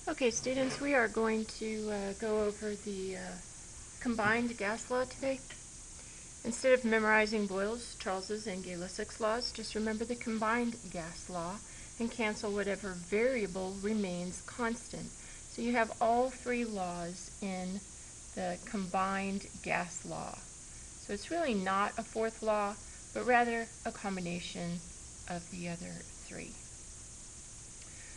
Okay, students, we are going to go over the combined gas law today. Instead of memorizing Boyle's, Charles's, and Gay-Lussac's laws, just remember the combined gas law and cancel whatever variable remains constant. So you have all three laws in the combined gas law. So it's really not a fourth law, but rather a combination of the other three.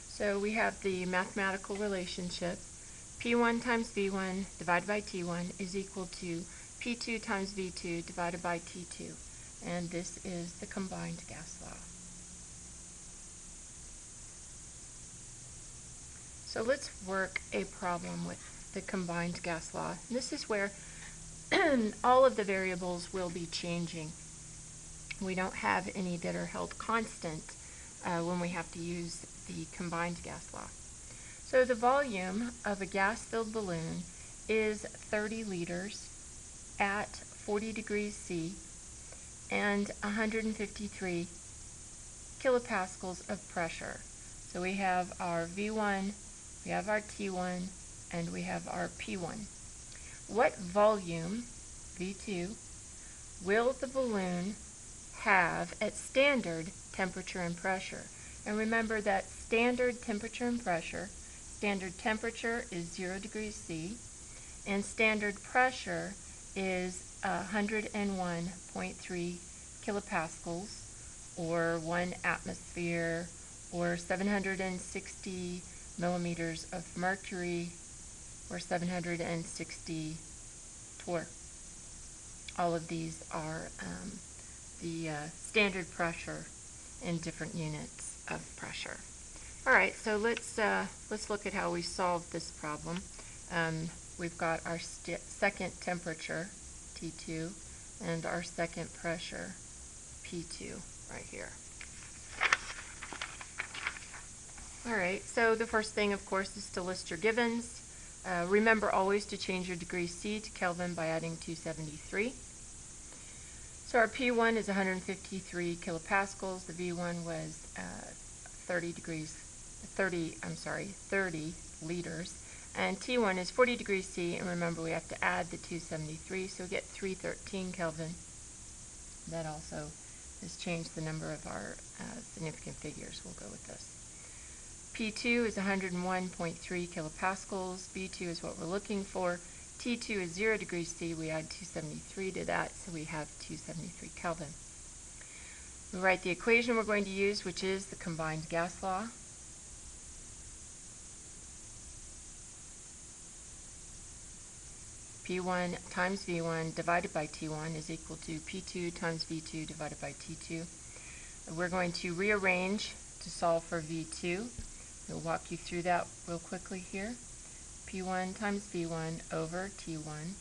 So we have the mathematical relationship. P1 times V1 divided by T1 is equal to P2 times V2 divided by T2. And this is the combined gas law. So let's work a problem with the combined gas law. This is where all of the variables will be changing. We don't have any that are held constant when we have to use the combined gas law. So the volume of a gas-filled balloon is 30 liters at 40 degrees C and 153 kilopascals of pressure. So we have our V1, we have our T1, and we have our P1. What volume, V2, will the balloon have at standard temperature and pressure? And remember that standard temperature and pressure, standard temperature is 0 degrees C, and standard pressure is 101.3 kilopascals, or 1 atmosphere, or 760 millimeters of mercury, or 760 torr. All of these are the standard pressure in different units of pressure. All right, so let's look at how we solve this problem. We've got our second temperature, T2, and our second pressure, P2, right here. All right, so the first thing, of course, is to list your givens. Remember always to change your degree C to Kelvin by adding 273. So our P1 is 153 kilopascals. The V1 was 30 liters. And T1 is 40 degrees C, and remember we have to add the 273, so we get 313 Kelvin. That also has changed the number of our significant figures. We'll go with this. P2 is 101.3 kilopascals. V2 is what we're looking for. T2 is 0 degrees C. We add 273 to that, so we have 273 Kelvin. We write the equation we're going to use, which is the combined gas law. P1 times V1 divided by T1 is equal to P2 times V2 divided by T2. We're going to rearrange to solve for V2. We'll walk you through that real quickly here. P1 times V1 over T1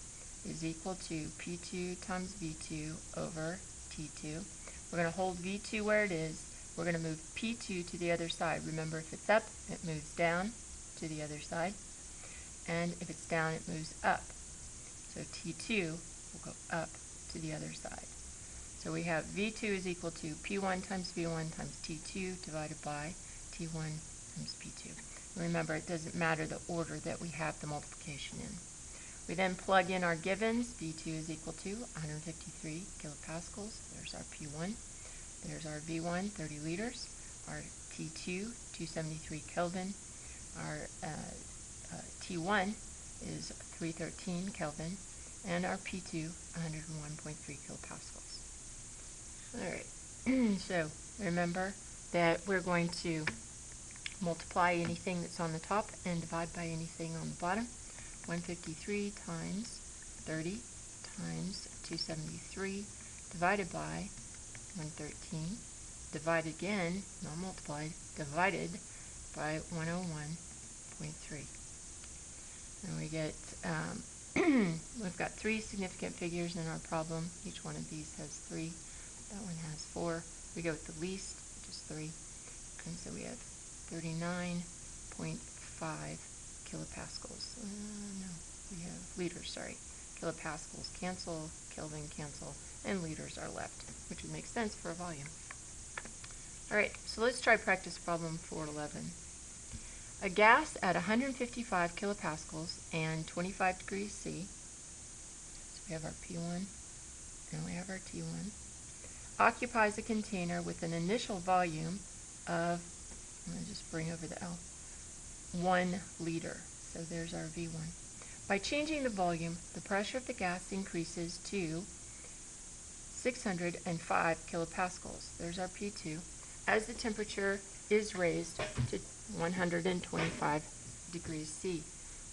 is equal to P2 times V2 over T2. We're going to hold V2 where it is. We're going to move P2 to the other side. Remember, if it's up, it moves down to the other side. And if it's down, it moves up. So T2 will go up to the other side. So we have V2 is equal to P1 times V1 times T2 divided by T1 times P2. Remember, it doesn't matter the order that we have the multiplication in. We then plug in our givens. V2 is equal to 153 kilopascals. There's our P1. There's our V1, 30 liters. Our T2, 273 Kelvin. Our T1 is 313 Kelvin. And our P2, 101.3 kilopascals. All right, so remember that we're going to multiply anything that's on the top and divide by anything on the bottom. 153 times 30 times 273 divided by 113, divided again, not multiplied, divided by 101.3. And we get, we've got three significant figures in our problem. Each one of these has 3. That one has 4. We go with the least, which is 3. And so we have 39.5 kilopascals. No, we have liters, sorry. Kilopascals cancel, Kelvin cancel, and liters are left, which would make sense for a volume. All right, so let's try practice problem 411. A gas at 155 kilopascals and 25 degrees C, so we have our P1 and we have our T1, occupies a container with an initial volume of, I'm going to just bring over the L, 1 liter. So there's our V1. By changing the volume, the pressure of the gas increases to 605 kilopascals. There's our P2. As the temperature is raised to 125 degrees C.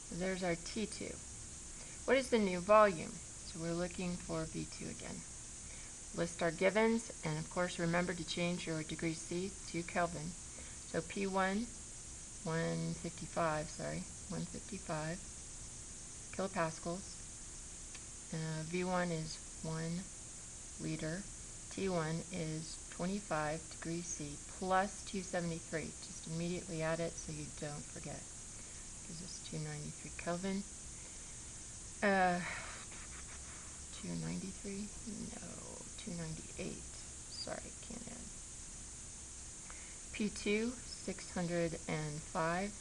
So there's our T2. What is the new volume? So we're looking for V2 again. List our givens, and of course remember to change your degrees C to Kelvin. So P1, 155 kilopascals. V1 is 1 liter. T1 is 25 degrees C plus 273. Just immediately add it so you don't forget. Gives us 293 Kelvin. 293? No, 298. Sorry, can't add. P2, 605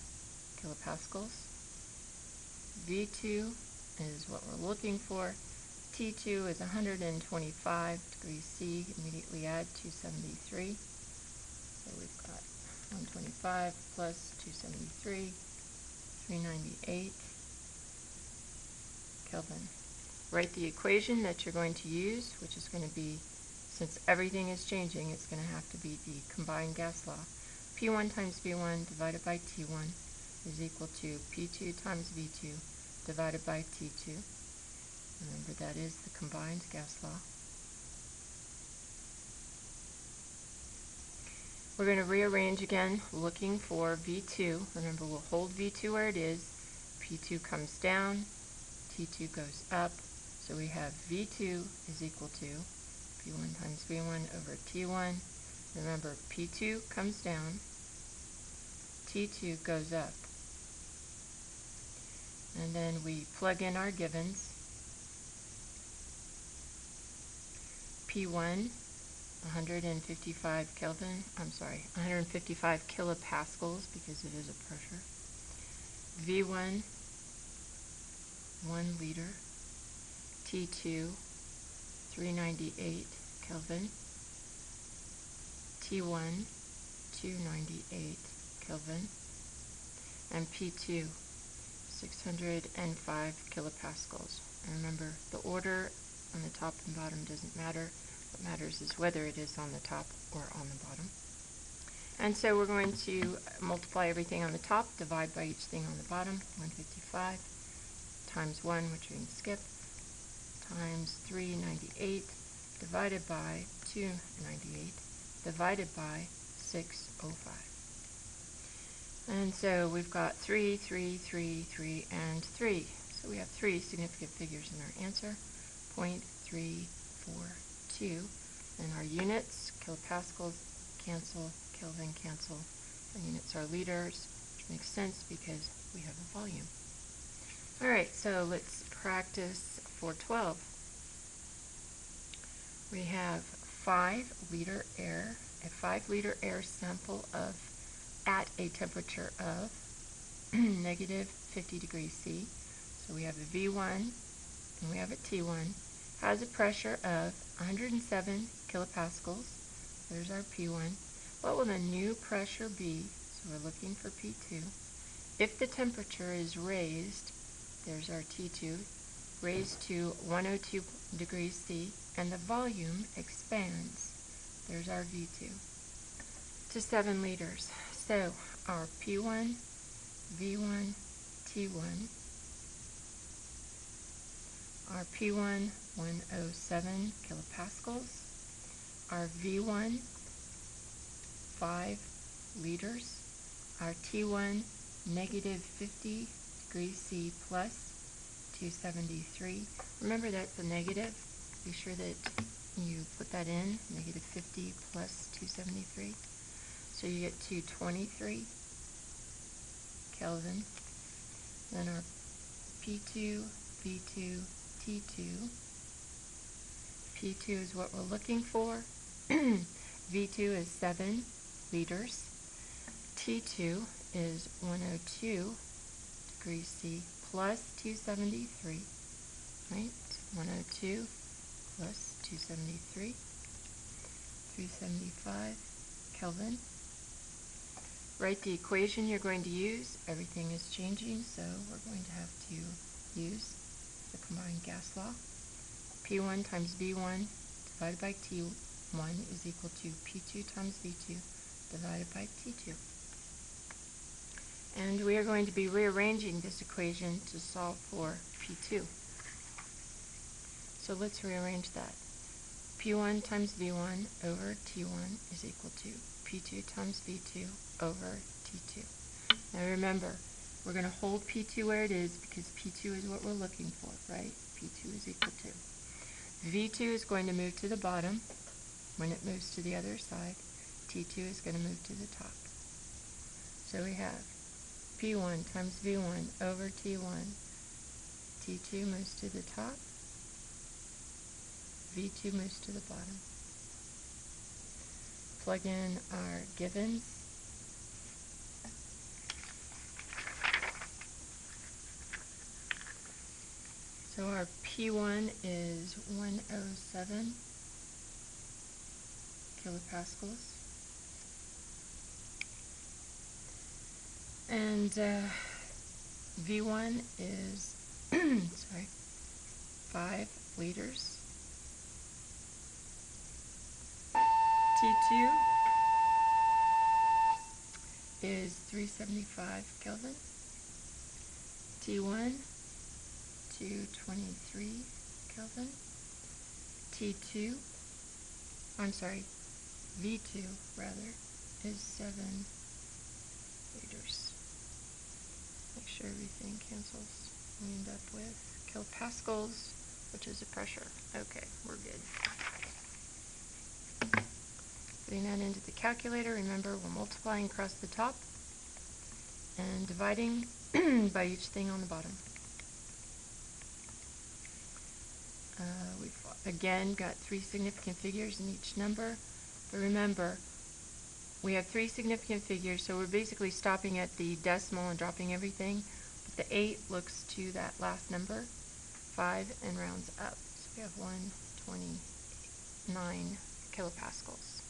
kilopascals. V2 is what we're looking for. T2 is 125 degrees C. Immediately add 273. So we've got 125 plus 273, 398 Kelvin. Write the equation that you're going to use, which is going to be, since everything is changing, it's going to have to be the combined gas law. P1 times V1 divided by T1 is equal to P2 times V2 divided by T2. Remember, that is the combined gas law. We're going to rearrange again, looking for V2. Remember, we'll hold V2 where it is. P2 comes down, T2 goes up. So we have V2 is equal to P1 times V1 over T1. Remember, P2 comes down, T2 goes up. And then we plug in our givens. P1, 155 kilopascals, because it is a pressure. V1, 1 liter. T2, 398 Kelvin. T1, 298 Kelvin. And P2, 605 kilopascals. And remember, the order on the top and bottom doesn't matter. What matters is whether it is on the top or on the bottom. And so we're going to multiply everything on the top, divide by each thing on the bottom, 155 times 1, which we can skip, times 398 divided by 298 divided by 605. And so we've got 3, 3, 3, 3, and 3. So we have 3 significant figures in our answer, 0.342. And our units, kilopascals, cancel, Kelvin, cancel. Our units are liters, which makes sense because we have a volume. All right, so let's practice 412. We have 5-liter air, a 5-liter air sample of at a temperature of negative 50 degrees C. So we have a V1 and we have a T1. Has a pressure of 107 kilopascals. There's our P1. What will the new pressure be? So we're looking for P2. If the temperature is raised, there's our T2, raised to 102 degrees C, and the volume expands, there's our V2, to 7 liters. So our P1, V1, T1, our P1, 107 kilopascals, our V1, 5 liters, our T1, negative 50 degrees C plus 273. Remember that's a negative. Be sure that you put that in, negative 50 plus 273. So you get 223 Kelvin. Then our P2, V2, T2. P2 is what we're looking for. V2 is 7 liters. T2 is 102 degrees C plus 273, right? 102 plus 273, 375 Kelvin. Write the equation you're going to use. Everything is changing, so we're going to have to use the combined gas law. P1 times V1 divided by T1 is equal to P2 times V2 divided by T2. And we are going to be rearranging this equation to solve for P2. So let's rearrange that. P1 times V1 over T1 is equal to P2 times V2 over T2. Now remember, we're going to hold P2 where it is because P2 is what we're looking for, right? P2 is equal to. V2 is going to move to the bottom. When it moves to the other side, T2 is going to move to the top. So we have P1 times V1 over T1. T2 moves to the top. V2 moves to the bottom. Plug in our givens. So our P1 is 107 kilopascals. And V1 is 5 liters. T2 is 375 Kelvin. T1, 223 Kelvin. V2 rather, is 7 liters. Make sure everything cancels. We end up with kilopascals, which is the pressure. Okay, we're good. Putting that into the calculator, remember we're multiplying across the top and dividing by each thing on the bottom. We've again got 3 significant figures in each number, but remember we have 3 significant figures, so we're basically stopping at the decimal and dropping everything, but the 8 looks to that last number, 5, and rounds up. So we have 129 kilopascals.